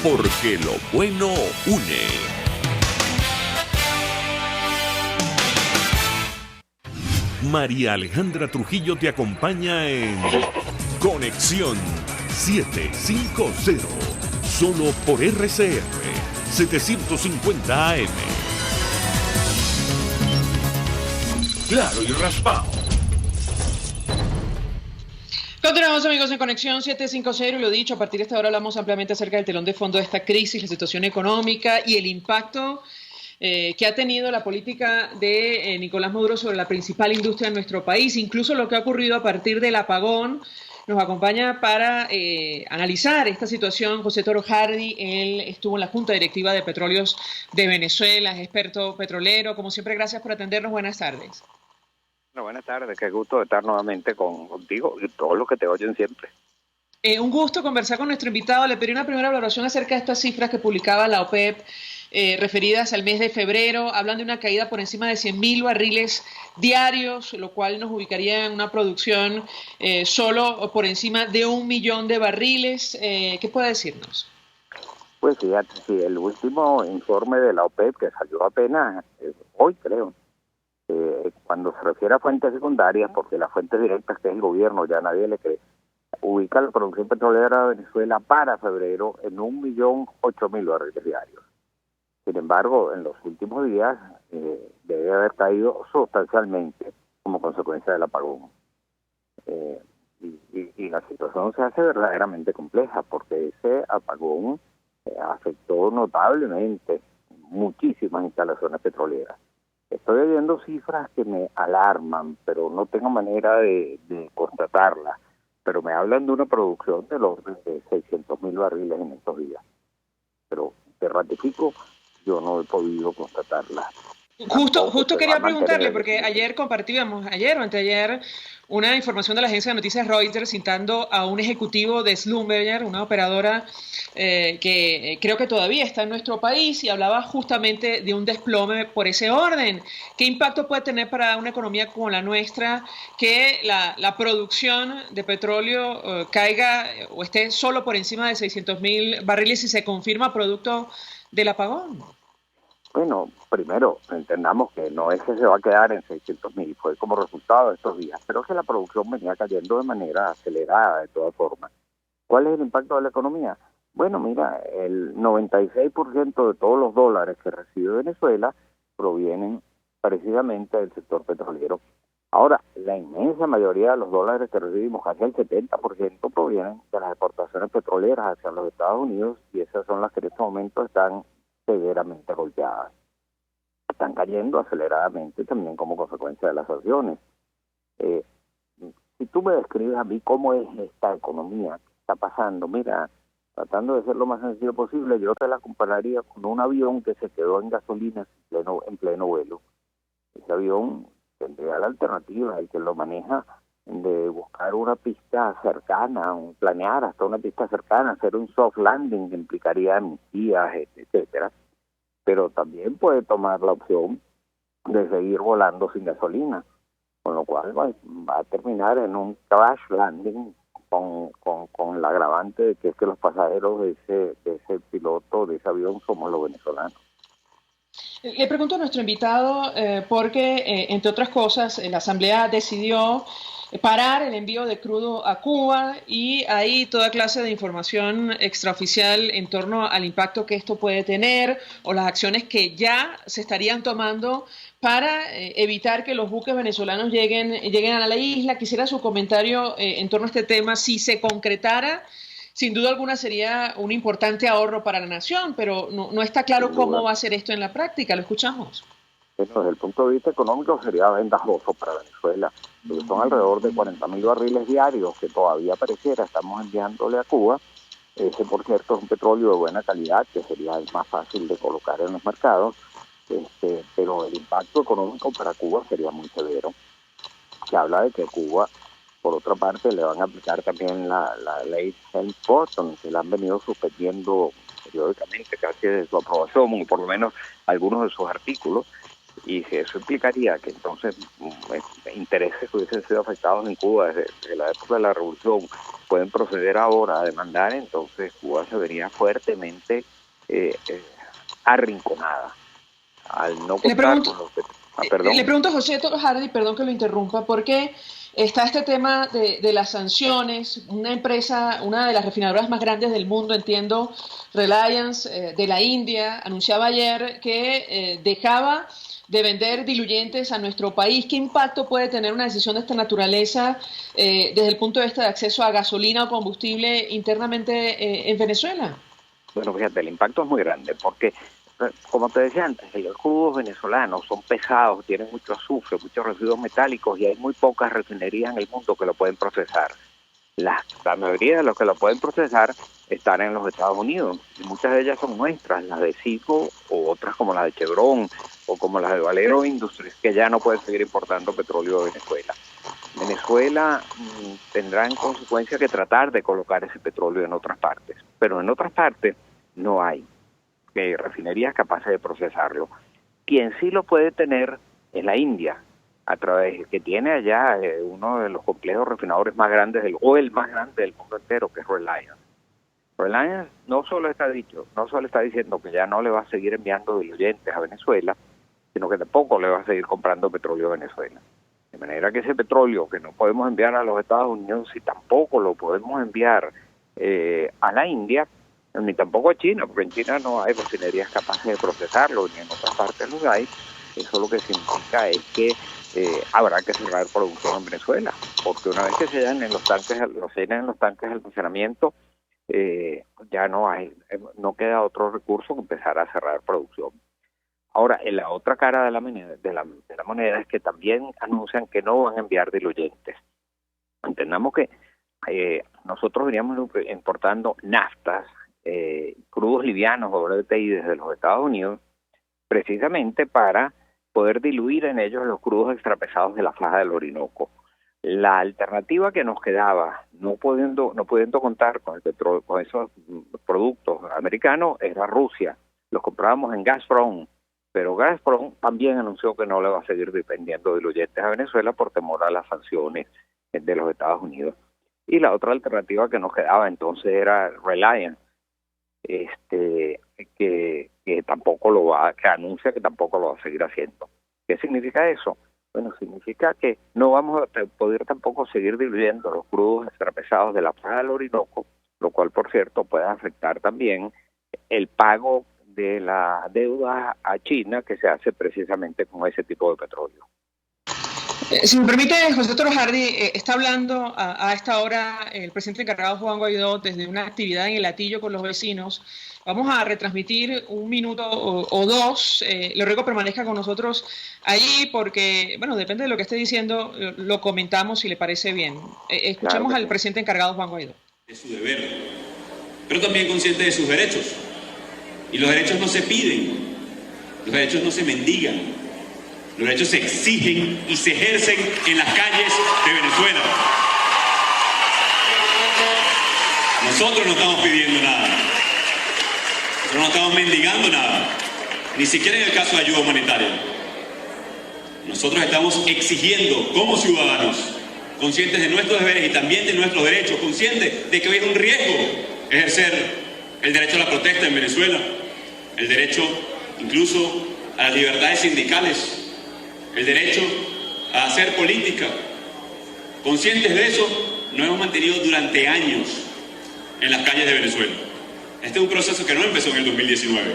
Porque lo bueno une. María Alejandra Trujillo te acompaña en Conexión 750, solo por RCR 750 AM. Claro y raspado. Continuamos, amigos, en Conexión 750 y lo dicho, a partir de esta hora hablamos ampliamente acerca del telón de fondo de esta crisis, la situación económica y el impacto que ha tenido la política de Nicolás Maduro sobre la principal industria de nuestro país, incluso lo que ha ocurrido a partir del apagón. Nos acompaña para analizar esta situación José Toro Hardy. Él estuvo en la Junta Directiva de Petróleos de Venezuela, es experto petrolero. Como siempre, gracias por atendernos. Buenas tardes. Bueno, buenas tardes, qué gusto estar nuevamente contigo y todos los que te oyen siempre. Un gusto conversar con nuestro invitado. Le pedí una primera valoración acerca de estas cifras que publicaba la OPEP referidas al mes de febrero. Hablan de una caída por encima de 100.000 barriles diarios, lo cual nos ubicaría en una producción solo por encima de 1 millón de barriles. ¿Qué puede decirnos? Pues fíjate, sí, el último informe de la OPEP que salió apenas hoy, creo, cuando se refiere a fuentes secundarias, porque las fuentes directas que es el gobierno ya nadie le cree, ubica la producción petrolera de Venezuela para febrero en 1.008.000 barriles diarios. Sin embargo, en los últimos días debe haber caído sustancialmente como consecuencia del apagón. Y la situación se hace verdaderamente compleja porque ese apagón afectó notablemente muchísimas instalaciones petroleras. Estoy oyendo cifras que me alarman, pero no tengo manera de constatarlas. Pero me hablan de una producción del orden de 600.000 barriles en estos días. Pero te ratifico, yo no he podido constatarla. Justo quería preguntarle, porque ayer compartíamos, ayer o anteayer, una información de la agencia de noticias Reuters citando a un ejecutivo de Schlumberger, una operadora que creo que todavía está en nuestro país, y hablaba justamente de un desplome por ese orden. ¿Qué impacto puede tener para una economía como la nuestra que la producción de petróleo caiga o esté solo por encima de 600.000 barriles si se confirma producto del apagón? Bueno, primero, entendamos que no es que se va a quedar en 600.000, fue como resultado de estos días, pero que la producción venía cayendo de manera acelerada de todas formas. ¿Cuál es el impacto de la economía? Bueno, mira, el 96% de todos los dólares que recibe Venezuela provienen precisamente del sector petrolero. Ahora, la inmensa mayoría de los dólares que recibimos, casi el 70%, provienen de las exportaciones petroleras hacia los Estados Unidos, y esas son las que en este momento están severamente golpeadas. Están cayendo aceleradamente también como consecuencia de las sanciones. Si tú me describes a mí cómo es esta economía que está pasando, mira, tratando de ser lo más sencillo posible, yo te la compararía con un avión que se quedó en gasolina en pleno vuelo. Ese avión tendría la alternativa, el que lo maneja, de buscar una pista cercana, planear hasta una pista cercana, hacer un soft landing que implicaría amnistías, etcétera. Pero también puede tomar la opción de seguir volando sin gasolina, con lo cual va a terminar en un crash landing con el agravante de que es que los pasajeros de ese piloto, de ese avión, somos los venezolanos. Le pregunto a nuestro invitado porque, entre otras cosas, la Asamblea decidió parar el envío de crudo a Cuba, y hay toda clase de información extraoficial en torno al impacto que esto puede tener o las acciones que ya se estarían tomando para evitar que los buques venezolanos lleguen a la isla. Quisiera su comentario en torno a este tema. Si se concretara, sin duda alguna sería un importante ahorro para la nación, pero no está claro cómo va a ser esto en la práctica. Lo escuchamos. Bueno, desde el punto de vista económico sería ventajoso para Venezuela, porque son alrededor de 40.000 barriles diarios que todavía pareciera estamos enviándole a Cuba. Ese, por cierto, es un petróleo de buena calidad que sería el más fácil de colocar en los mercados, pero el impacto económico para Cuba sería muy severo. Se habla de que Cuba, por otra parte, le van a aplicar también la ley Helms-Burton, que la han venido suspendiendo periódicamente casi desde su aprobación, o por lo menos algunos de sus artículos, y que eso implicaría que entonces intereses que hubiesen sido afectados en Cuba desde la época de la revolución pueden proceder ahora a demandar. Entonces Cuba se vería fuertemente arrinconada al no contar con los... Le pregunto a José Hardy, perdón que lo interrumpa, porque está este tema de las sanciones. Una empresa, una de las refinadoras más grandes del mundo, entiendo, Reliance, de la India, anunciaba ayer que dejaba de vender diluyentes a nuestro país. ¿Qué impacto puede tener una decisión de esta naturaleza desde el punto de vista de acceso a gasolina o combustible internamente en Venezuela? Bueno, fíjate, el impacto es muy grande porque, como te decía antes, los crudos venezolanos son pesados, tienen mucho azufre, muchos residuos metálicos, y hay muy pocas refinerías en el mundo que lo pueden procesar. La mayoría de los que lo pueden procesar están en los Estados Unidos, y muchas de ellas son nuestras, las de Citgo o otras como las de Chevron o como las de Valero Industries, que ya no pueden seguir importando petróleo de Venezuela. Venezuela tendrá en consecuencia que tratar de colocar ese petróleo en otras partes, pero en otras partes no hay refinerías capaces de procesarlo. Quien sí lo puede tener es la India, a través que tiene allá uno de los complejos refinadores más grandes el más grande del mundo entero, que es Reliance. Reliance no solo está diciendo que ya no le va a seguir enviando diluyentes a Venezuela, sino que tampoco le va a seguir comprando petróleo a Venezuela. De manera que ese petróleo que no podemos enviar a los Estados Unidos, si tampoco lo podemos enviar a la India, ni tampoco a China, porque en China no hay refinerías capaces de procesarlo, ni en otras partes lo hay. Eso lo que significa es que habrá que cerrar producción en Venezuela, porque una vez que se llenen los tanques de almacenamiento, ya no queda otro recurso que empezar a cerrar producción. Ahora, en la otra cara de la moneda es que también anuncian que no van a enviar diluyentes. Entendamos que nosotros veníamos importando naftas, crudos livianos o WTI desde los Estados Unidos, precisamente para poder diluir en ellos los crudos extrapesados de la faja del Orinoco. La alternativa que nos quedaba, no pudiendo contar con el petróleo, con esos productos americanos, era Rusia. Los comprábamos en Gazprom, pero Gazprom también anunció que no le va a seguir dependiendo de diluyentes a Venezuela por temor a las sanciones de los Estados Unidos. Y la otra alternativa que nos quedaba entonces era Reliance. que tampoco lo va, que anuncia que tampoco lo va a seguir haciendo. ¿Qué significa eso? Bueno, significa que no vamos a poder tampoco seguir diluyendo los crudos extrapesados de la plaga del Orinoco, lo cual, por cierto, puede afectar también el pago de la deuda a China que se hace precisamente con ese tipo de petróleo. Si me permite, José Torojardi, está hablando a esta hora el presidente encargado Juan Guaidó desde una actividad en el Hatillo con los vecinos. Vamos a retransmitir un minuto o dos. Le ruego permanezca con nosotros allí porque, bueno, depende de lo que esté diciendo, lo comentamos si le parece bien. Escuchemos al presidente encargado Juan Guaidó. Es su deber, pero también consciente de sus derechos. Y los derechos no se piden, los derechos no se mendigan. Los derechos se exigen y se ejercen en las calles de Venezuela. Nosotros no estamos pidiendo nada. Nosotros no estamos mendigando nada. Ni siquiera en el caso de ayuda humanitaria. Nosotros estamos exigiendo como ciudadanos, conscientes de nuestros deberes y también de nuestros derechos, conscientes de que hoy es un riesgo ejercer el derecho a la protesta en Venezuela, el derecho incluso a las libertades sindicales, el derecho a hacer política. Conscientes de eso, nos hemos mantenido durante años en las calles de Venezuela. Este es un proceso que no empezó en el 2019,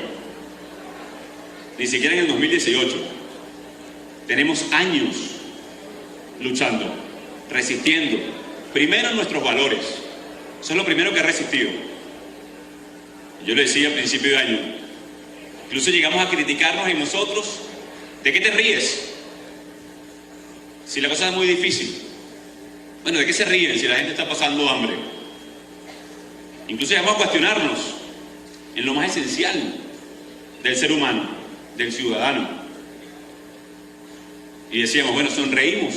ni siquiera en el 2018. Tenemos años luchando, resistiendo. Primero nuestros valores. Eso es lo primero que ha resistido. Yo le decía a principio de año, incluso llegamos a criticarnos en nosotros. ¿De qué te ríes? Si la cosa es muy difícil. Bueno, ¿de qué se ríen si la gente está pasando hambre? Incluso llegamos a cuestionarnos en lo más esencial del ser humano, del ciudadano. Y decíamos, bueno, sonreímos.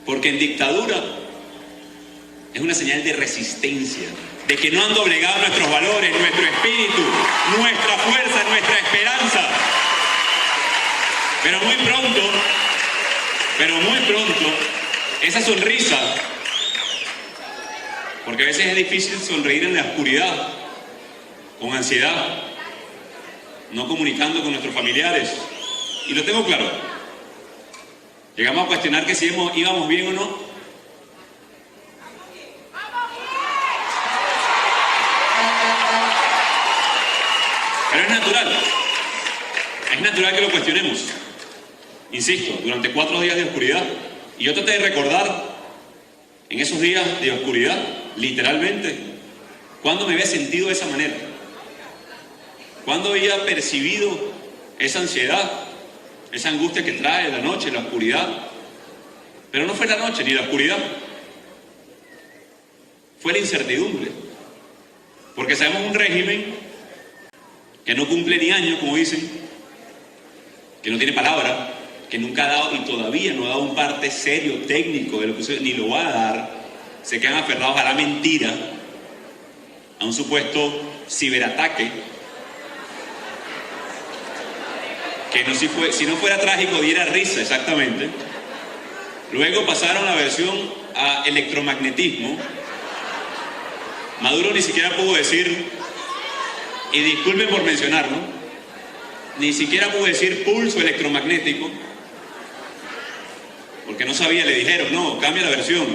Porque en dictadura es una señal de resistencia, de que no han doblegado nuestros valores, nuestro espíritu, nuestra fuerza, nuestra esperanza. Pero muy pronto, esa sonrisa, porque a veces es difícil sonreír en la oscuridad, con ansiedad, no comunicando con nuestros familiares, y lo tengo claro. Llegamos a cuestionar que si íbamos bien o no. Pero es natural que lo cuestionemos. Insisto, durante 4 días de oscuridad. Y yo traté de recordar, en esos días de oscuridad, literalmente, cuándo me había sentido de esa manera. Cuándo había percibido esa ansiedad, esa angustia que trae la noche, la oscuridad. Pero no fue la noche ni la oscuridad. Fue la incertidumbre. Porque sabemos un régimen que no cumple ni años, como dicen, que no tiene palabra, que nunca ha dado y todavía no ha dado un parte serio, técnico de lo que sucede, ni lo va a dar. Se quedan aferrados a la mentira, a un supuesto ciberataque, que no, si no fuera trágico diera risa, exactamente. Luego pasaron la versión a electromagnetismo. Maduro ni siquiera pudo decir, y disculpen por mencionarlo, ni siquiera pudo decir pulso electromagnético, porque no sabía, le dijeron, no, cambia la versión,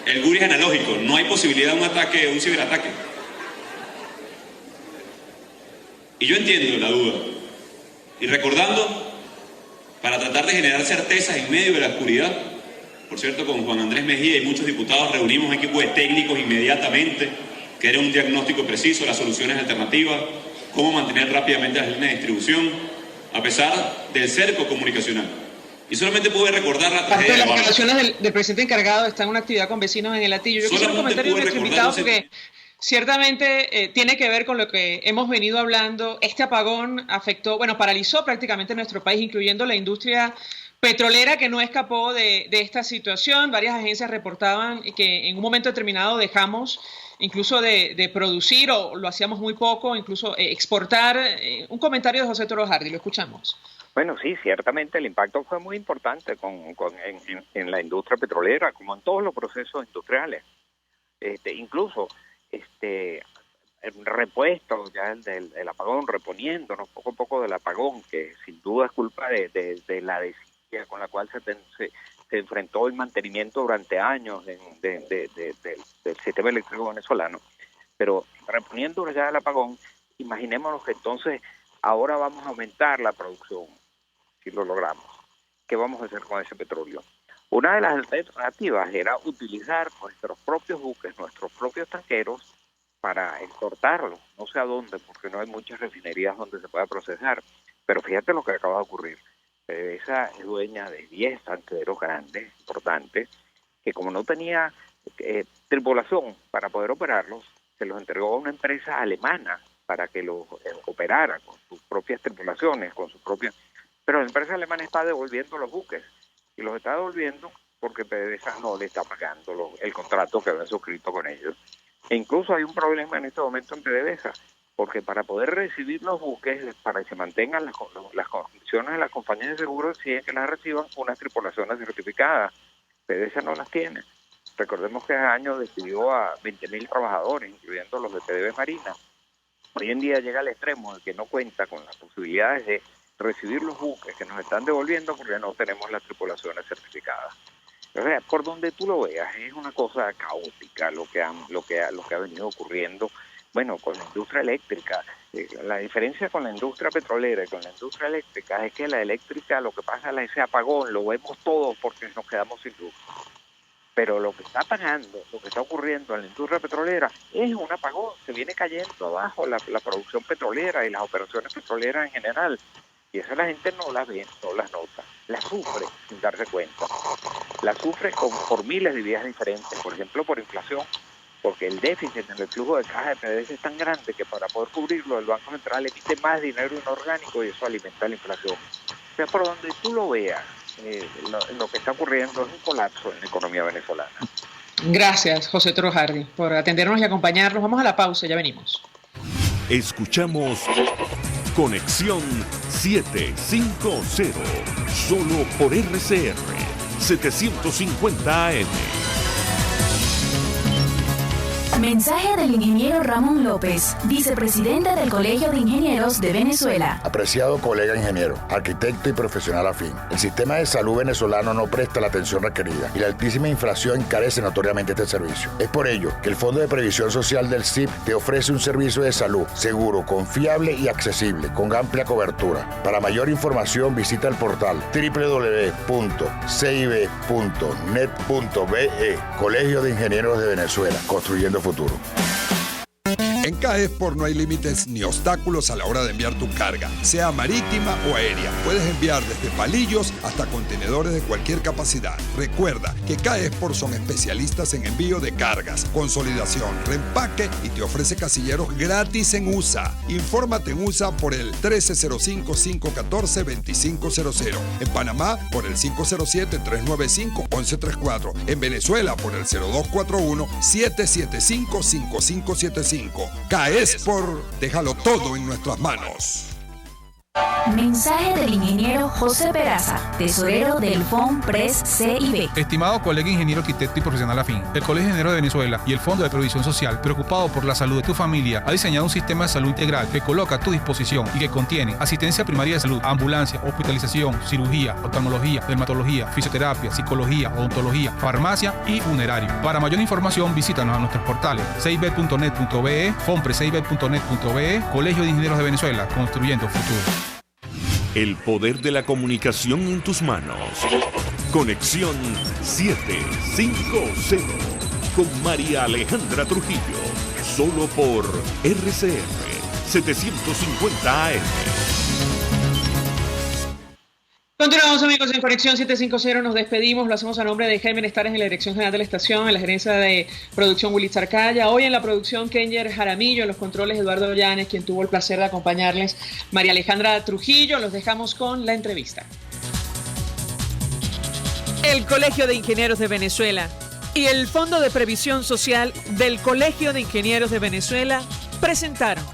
el GURI es analógico, no hay posibilidad de un ataque, un ciberataque. Y yo entiendo la duda, y recordando, para tratar de generar certezas en medio de la oscuridad, por cierto, con Juan Andrés Mejía y muchos diputados reunimos un equipo de técnicos inmediatamente, que era un diagnóstico preciso, las soluciones alternativas, cómo mantener rápidamente las líneas de distribución, a pesar del cerco comunicacional. Y solamente pude recordar la tragedia parte de las Barra. declaraciones del presidente encargado está en una actividad con vecinos en el Hatillo. Yo quisiera un comentario de nuestro invitado porque ciertamente tiene que ver con lo que hemos venido hablando. Este apagón afectó, bueno, paralizó prácticamente nuestro país, incluyendo la industria petrolera, que no escapó de esta situación. Varias agencias reportaban que en un momento determinado dejamos incluso de producir, o lo hacíamos muy poco, incluso exportar. Un comentario de José Torojardi, lo escuchamos. Bueno, sí, ciertamente el impacto fue muy importante en la industria petrolera, como en todos los procesos industriales. Incluso repuesto ya el apagón, reponiéndonos poco a poco del apagón, que sin duda es culpa de la desidia con la cual se enfrentó el mantenimiento durante años del sistema eléctrico venezolano. Pero reponiéndonos ya del apagón, imaginémonos que entonces ahora vamos a aumentar la producción, si lo logramos. ¿Qué vamos a hacer con ese petróleo? Una de las alternativas era utilizar nuestros propios buques, nuestros propios tanqueros, para exportarlo. No sé a dónde, porque no hay muchas refinerías donde se pueda procesar. Pero fíjate lo que acaba de ocurrir. PDVSA es dueña de 10 tanqueros grandes, importantes, que como no tenía tripulación para poder operarlos, se los entregó a una empresa alemana para que los operara con sus propias tripulaciones, pero la empresa alemana está devolviendo los buques, y los está devolviendo porque PDVSA no le está pagando el contrato que habían suscrito con ellos. E incluso hay un problema en este momento en PDVSA, porque para poder recibir los buques, para que se mantengan las condiciones de las compañías de seguros, exigen que las reciban unas tripulaciones certificadas. PDVSA no las tiene. Recordemos que hace años despidió a 20.000 trabajadores, incluyendo los de PDVSA Marina. Hoy en día llega al extremo de que no cuenta con las posibilidades de recibir los buques que nos están devolviendo porque no tenemos las tripulaciones certificadas. O sea, por donde tú lo veas, es una cosa caótica lo que ha venido ocurriendo. Bueno, con la industria eléctrica, la diferencia con la industria petrolera y con la industria eléctrica es que la eléctrica, lo que pasa es ese apagón, lo vemos todos porque nos quedamos sin luz. Pero lo que está pasando, lo que está ocurriendo en la industria petrolera es un apagón, se viene cayendo abajo la producción petrolera y las operaciones petroleras en general. Y eso la gente no las ve, no las nota, las sufre sin darse cuenta. Las sufre por miles de vías diferentes, por ejemplo por inflación, porque el déficit en el flujo de caja de PDVSA es tan grande que para poder cubrirlo el Banco Central emite más dinero inorgánico y eso alimenta la inflación. O sea, por donde tú lo veas, lo que está ocurriendo es un colapso en la economía venezolana. Gracias, José Toro Hardy, por atendernos y acompañarnos. Vamos a la pausa, ya venimos. Escuchamos Conexión 750, solo por RCR 750 AM. Mensaje del ingeniero Ramón López, vicepresidente del Colegio de Ingenieros de Venezuela. Apreciado colega ingeniero, arquitecto y profesional afín, el sistema de salud venezolano no presta la atención requerida y la altísima inflación encarece notoriamente este servicio. Es por ello que el Fondo de Previsión Social del CIP te ofrece un servicio de salud seguro, confiable y accesible, con amplia cobertura. Para mayor información visita el portal www.cib.net.be, Colegio de Ingenieros de Venezuela, construyendo futuro. En CAESPOR no hay límites ni obstáculos a la hora de enviar tu carga, sea marítima o aérea. Puedes enviar desde palillos hasta contenedores de cualquier capacidad. Recuerda que CAESPOR son especialistas en envío de cargas, consolidación, reempaque y te ofrece casilleros gratis en USA. Infórmate en USA por el 1305-514-2500. En Panamá por el 507-395-1134. En Venezuela por el 0241-775-5575. CAESPOR, déjalo todo en nuestras manos. Mensaje del ingeniero José Peraza, tesorero del FOMPRES CIB. Estimado colega ingeniero, arquitecto y profesional afín, el Colegio de Ingenieros de Venezuela y el Fondo de Previsión Social, preocupado por la salud de tu familia, ha diseñado un sistema de salud integral que coloca a tu disposición y que contiene asistencia primaria de salud, ambulancia, hospitalización, cirugía, oftalmología, dermatología, fisioterapia, psicología, odontología, farmacia y funerario. Para mayor información, visítanos a nuestros portales cib.net.be, fomprescib.net.be, Colegio de Ingenieros de Venezuela, construyendo futuro. El poder de la comunicación en tus manos. Conexión 750 con María Alejandra Trujillo. Solo por RCR 750 AM. Continuamos, amigos, en Conexión 750. Nos despedimos. Lo hacemos a nombre de Jaime Nestares en la dirección general de la estación, en la gerencia de producción Willy Zarcaya. Hoy en la producción Kenyer Jaramillo, en los controles Eduardo Llanes, quien tuvo el placer de acompañarles, María Alejandra Trujillo. Los dejamos con la entrevista. El Colegio de Ingenieros de Venezuela y el Fondo de Previsión Social del Colegio de Ingenieros de Venezuela presentaron